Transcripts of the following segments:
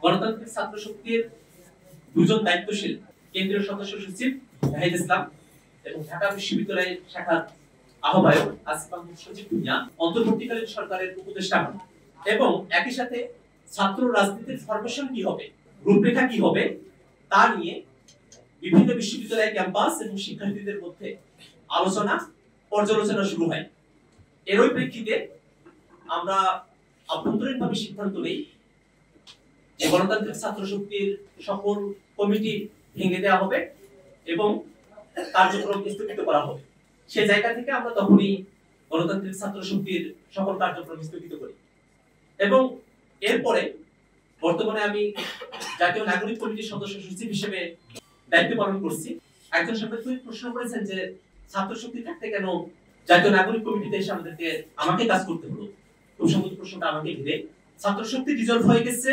গণতান্ত্রিক ছাত্র শক্তির দুজন দায়িত্বশীল কেন্দ্রীয় সদস্য সচিব জাহিদ ইসলাম এবং ঢাকা বিশ্ববিদ্যালয় শাখার আহ্বায়ক আসিফ মাহমুদ সচিব ভূঁইয়া অন্তর্বর্তীকালীন সরকারের উপদেষ্টা হন এবং একই সাথে ছাত্র রাজনীতির ফরমেশন কি হবে, রূপরেখা কি হবে তা নিয়ে বিভিন্ন বিশ্ববিদ্যালয় ক্যাম্পাস এবং শিক্ষার্থীদের মধ্যে আলোচনা পর্যালোচনা শুরু হয়। এরই প্রেক্ষিতে আমরা আভ্যন্তরীণভাবে সিদ্ধান্ত নেই যে গণতান্ত্রিক ছাত্র শক্তির সকল কমিটি ভেঙে দেওয়া হবে এবং কার্যক্রম স্থগিত করা হবে। সেই জায়গা থেকে আমরা তখনই গণতান্ত্রিক ছাত্র শক্তির সকল কার্যক্রম স্থগিত করি এবং এরপরে বর্তমানে আমি জাতীয় নাগরিক কমিটির সদস্য সচিব হিসেবে দায়িত্ব পালন করছি। একজন সাংবাদিক প্রশ্ন করেছেন যে ছাত্র শক্তি থাকতে কেন জাতীয় নাগরিক কমিটিতে এসে আমাকে কাজ করতে হলো। খুব সম্ভবত প্রশ্নটা আমাকে ঘিরে। ছাত্র শক্তি ডিজলভ হয়ে গেছে,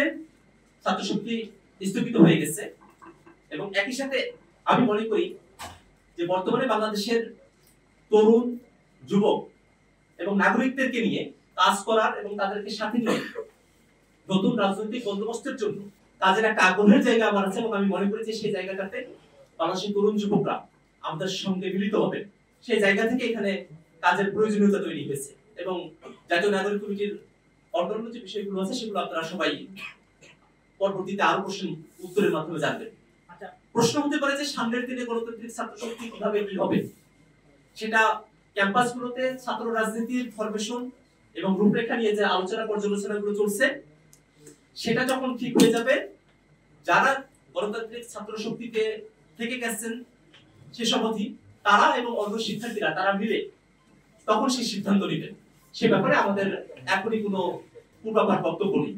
ছাত্র শক্তি স্থগিত হয়ে গেছে এবং একই সাথে আমি মনে করি যে বর্তমানে বাংলাদেশের তরুণ যুবক এবং নাগরিকদেরকে নিয়ে কাজ করার এবং তাদেরকে সাথে নিয়ে নতুন রাজনৈতিক বন্দোবস্তের জন্য কাজের একটা আগ্রহের জায়গা আমার আছে এবং আমি মনে করি যে সেই জায়গাটাতে বাংলাদেশের তরুণ যুবকরা আমাদের সঙ্গে মিলিত হবে। সেই জায়গা থেকে এখানে কাজের প্রয়োজনীয়তা তৈরি হয়েছে এবং জাতীয় নাগরিক কমিটির অন্যান্য যে বিষয়গুলো আছে সেগুলো আপনারা সবাই পরবর্তীতে আরো প্রশ্ন উত্তরের মাধ্যমে জানবেন। আচ্ছা, প্রশ্ন হতে পারে যে সামনের দিনে গণতান্ত্রিক ছাত্র শক্তি কিভাবে কি হবে, সেটা ক্যাম্পাসগুলোতে ছাত্র রাজনীতির ফরমেশন এবং রূপরেখা নিয়ে যে আলোচনা পর্যালোচনাগুলো চলছে সেটা যখন ঠিক হয়ে যাবে, যারা গণতান্ত্রিক ছাত্র শক্তিতে থেকে গেছেন সেসব অধি তারা এবং অন্য শিক্ষার্থীরা তারা মিলে তখন সেই সিদ্ধান্ত নেবেন। সে ব্যাপারে আমাদের এখনই কোনো পূর্বাভাস বক্তব্য নেই।